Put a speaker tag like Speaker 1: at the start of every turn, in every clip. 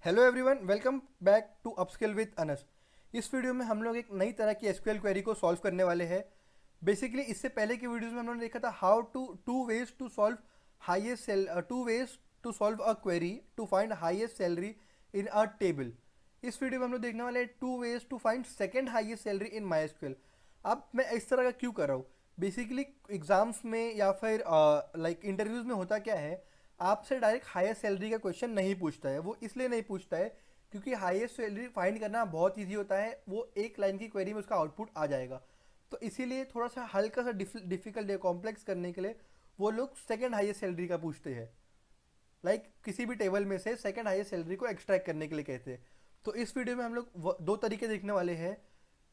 Speaker 1: Hello everyone, welcome back to upskill with Anas. इस video में हम लोग एक नई तरह की एसक्यूएल क्वेरी को सॉल्व करने वाले हैं। बेसिकली इससे पहले की वीडियोस में हम लोगों ने देखा था how to two ways to solve highest sale two ways to solve a query to find highest salary in a table. इस वीडियो में हम लोग देखने वाले हैं two ways to find second highest salary in MySQL. अब मैं इस तरह का क्यों कर रहा हूँ? बेसिकली एग्जाम्स में या फिर लाइक इंटरव्यूज में होता क्या है, आपसे डायरेक्ट हाईएस्ट सैलरी का क्वेश्चन नहीं पूछता है। वो इसलिए नहीं पूछता है क्योंकि हाईएस्ट सैलरी फाइंड करना बहुत इजी होता है, वो एक लाइन की क्वेरी में उसका आउटपुट आ जाएगा। तो इसीलिए थोड़ा सा हल्का सा डिफिकल्ट या कॉम्प्लेक्स करने के लिए वो लोग सेकंड हाईएस्ट सैलरी का पूछते हैं। किसी भी टेबल में से सेकंड हाईएस्ट सैलरी को एक्सट्रैक्ट करने के लिए कहते हैं। तो इस वीडियो में हम लोग दो तरीके देखने वाले हैं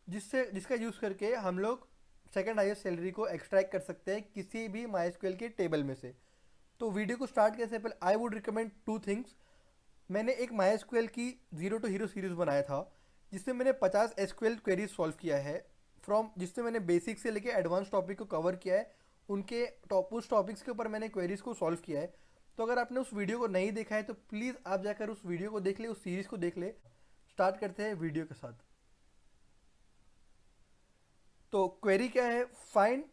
Speaker 1: जिसका यूज़ करके हम लोग सेकंड हाईएस्ट सैलरी को एक्सट्रैक्ट कर सकते हैं किसी भी माइस्क्वेल के टेबल में से। तो वीडियो को स्टार्ट करने से पहले I would recommend two things. मैंने एक माई एसक्यूएल की जीरो टू हीरो सीरीज बनाया था जिसमें मैंने 50 एसक्यूएल क्वेरीज सॉल्व किया है फ्रॉम, जिसमें मैंने बेसिक से लेके एडवांस टॉपिक को कवर किया है। उस टॉपिक्स के ऊपर मैंने क्वेरीज को सॉल्व किया है। तो अगर आपने उस वीडियो को नहीं देखा है तो प्लीज़ आप जाकर उस वीडियो को देख ले, उस सीरीज़ को देख ले। स्टार्ट करते हैं वीडियो के साथ। तो क्वेरी क्या है? Find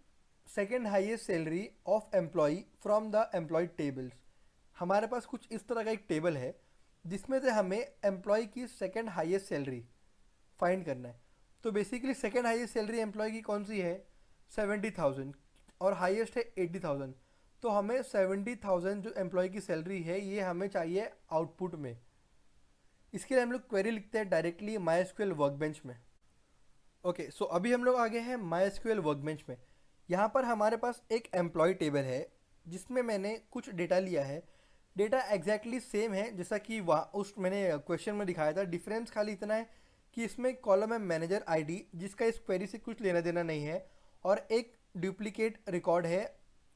Speaker 1: second highest salary of employee from the employee tables. हमारे पास कुछ इस तरह का एक टेबल है जिसमें से हमें एम्प्लॉय की सेकेंड हाईएस्ट सैलरी फाइंड करना है। तो basically second highest salary employee की कौन सी है? 70,000, और हाईएस्ट है 80,000। तो हमें 70,000 जो एम्प्लॉय की सैलरी है ये हमें चाहिए आउटपुट में। इसके लिए हम लोग क्वेरी लिखते हैं डायरेक्टली माई एसक्यूएल वर्कबेंच में। ओके, सो अभी हम लोग आगे हैं माई एसक्यूएल वर्कबेंच में। यहाँ पर हमारे पास एक एम्प्लॉय टेबल है जिसमें मैंने कुछ डेटा लिया है। डेटा एग्जैक्टली सेम है जैसा कि वहाँ उस मैंने क्वेश्चन में दिखाया था। डिफरेंस खाली इतना है कि इसमें कॉलम है मैनेजर आईडी जिसका इस क्वेरी से कुछ लेना देना नहीं है, और एक डुप्लीकेट रिकॉर्ड है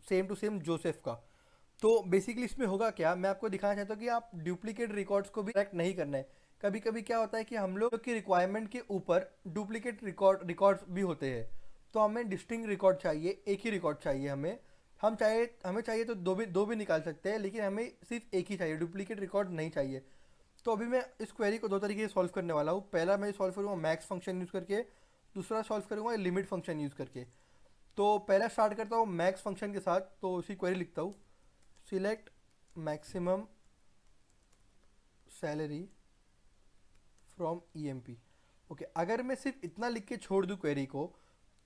Speaker 1: सेम टू सेम जोसेफ का। तो बेसिकली इसमें होगा क्या, मैं आपको दिखाना चाहता हूँ कि आप डुप्लीकेट रिकॉर्ड्स को भी ट्रैक नहीं करना है। कभी कभी क्या होता है कि हम लोग की रिक्वायरमेंट के ऊपर डुप्लीकेट रिकॉर्ड्स भी होते हैं। तो हमें डिस्टिंक्ट रिकॉर्ड चाहिए, एक ही रिकॉर्ड चाहिए हमें। हमें चाहिए तो दो भी निकाल सकते हैं, लेकिन हमें सिर्फ एक ही चाहिए, डुप्लीकेट रिकॉर्ड नहीं चाहिए। तो अभी मैं इस क्वेरी को दो तरीके से सॉल्व करने वाला हूँ। पहला मैं सॉल्व करूँगा मैक्स फंक्शन यूज़ करके, दूसरा सॉल्व करूँगा लिमिट फंक्शन यूज़ करके। तो पहला स्टार्ट करता हूँ मैक्स फंक्शन के साथ। तो उसी क्वेरी लिखता हूँ, select maximum salary from EMP. Okay, अगर मैं सिर्फ इतना लिख के छोड़ दूँ क्वेरी को,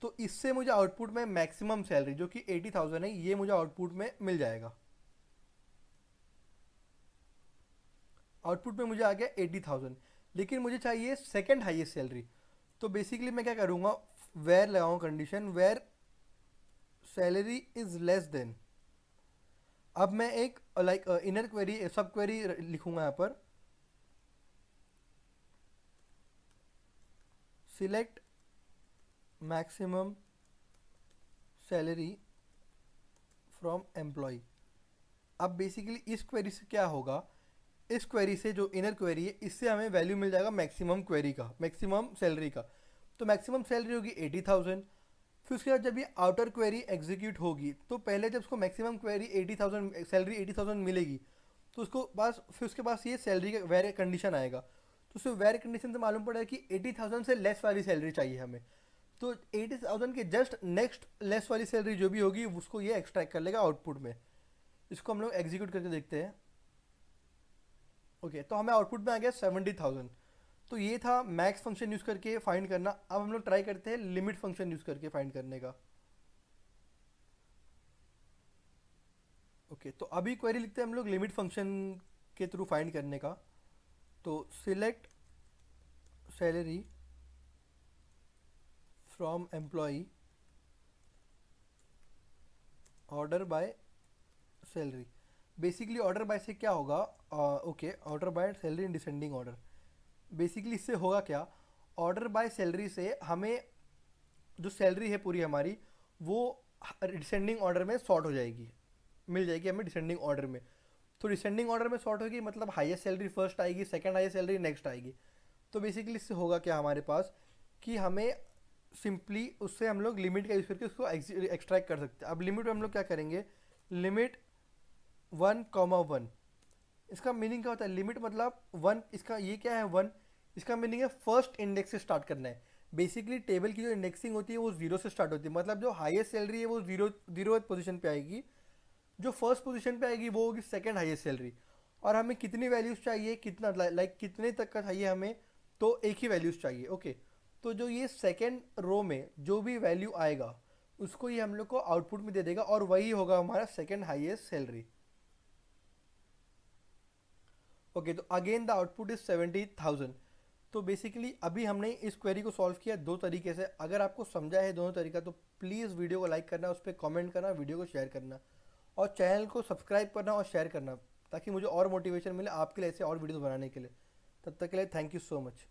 Speaker 1: तो इससे मुझे आउटपुट में मैक्सिमम सैलरी जो कि 80,000 है ये मुझे आउटपुट में मिल जाएगा। आउटपुट में मुझे आ गया 80,000, लेकिन मुझे चाहिए सेकंड हाईएस्ट सैलरी। तो बेसिकली मैं क्या करूँगा, वेयर लगाऊँ condition, where salary is less than. अब मैं एक इनर क्वेरी सब क्वेरी लिखूंगा यहाँ पर, select maximum salary from employ. अब बेसिकली इस क्वेरी से क्या होगा, इस क्वेरी से जो इनर क्वेरी है इससे हमें वैल्यू मिल जाएगा मैक्सिमम क्वेरी का, मैक्सिमम सैलरी का। तो मैक्सिमम सैलरी होगी 80,000। फिर उसके बाद जब ये आउटर क्वेरी एग्जीक्यूट होगी तो पहले जब उसको मैक्सिमम क्वेरी 80,000 सैलरी 80,000 मिलेगी, तो उसको पास फिर उसके पास ये सैलरी का वेर कंडीशन आएगा। तो उसमें वेर कंडीशन से मालूम पड़ेगा कि 80,000 से लेस वाली सैलरी चाहिए हमें। तो 80,000 के जस्ट नेक्स्ट लेस वाली सैलरी जो भी होगी उसको ये एक्सट्रैक्ट कर लेगा आउटपुट में। इसको हम लोग एग्जीक्यूट करके देखते हैं। ओके, तो हमें आउटपुट में आ गया 70,000। तो ये था मैक्स फंक्शन यूज़ करके फाइंड करना। अब हम लोग ट्राई करते हैं लिमिट फंक्शन यूज़ करके फाइंड करने का। ओके, तो अभी क्वेरी लिखते हैं हम लोग लिमिट फंक्शन के थ्रू फाइंड करने का। तो select salary from employ order by salary. Basically order by से क्या होगा, okay, order by salary in descending order. Basically इससे होगा क्या, ऑर्डर बाय सैलरी से हमें जो सैलरी है पूरी हमारी वो डिसेंडिंग ऑर्डर में सॉर्ट हो जाएगी, मिल जाएगी हमें डिसेंडिंग ऑर्डर में। तो डिसेंडिंग ऑर्डर में सॉर्ट होगी मतलब हाईएस्ट सैलरी फर्स्ट आएगी, सेकंड हाईएस्ट सैलरी नेक्स्ट आएगी। तो बेसिकली इससे होगा क्या हमारे पास कि हमें सिंपली उससे हम लोग लिमिट का यूज़ करके उसको एक्सट्रैक्ट कर सकते हैं। अब लिमिट में हम लोग क्या करेंगे, लिमिट 1,1 इसका मीनिंग क्या होता है? लिमिट मतलब वन, इसका ये क्या है वन, इसका मीनिंग है फर्स्ट इंडेक्स से स्टार्ट करना है। बेसिकली टेबल की जो इंडेक्सिंग होती है वो जीरो से स्टार्ट होती है, मतलब जो हाईएस्ट सैलरी है वो जीरो पोजीशन पे आएगी, जो फर्स्ट पोजीशन पे आएगी वो होगी सेकंड हाईएस्ट सैलरी। और हमें कितनी वैल्यूज़ चाहिए, कितना लाइक कितने तक का चाहिए हमें, तो एक ही वैल्यूज़ चाहिए। ओके, तो जो ये सेकंड रो में जो भी वैल्यू आएगा उसको ये हम लोग को आउटपुट में दे देगा, और वही होगा हमारा सेकंड हाईएस्ट सैलरी। ओके, तो अगेन द आउटपुट इज 70,000। तो बेसिकली अभी हमने इस क्वेरी को सॉल्व किया दो तरीके से। अगर आपको समझा है दोनों तरीका तो प्लीज़ वीडियो को लाइक करना, उस पर कमेंट करना, वीडियो को शेयर करना, और चैनल को सब्सक्राइब करना और शेयर करना, ताकि मुझे और मोटिवेशन मिले आपके लिए ऐसे और वीडियोस बनाने के लिए। तब तक के लिए थैंक यू सो मच।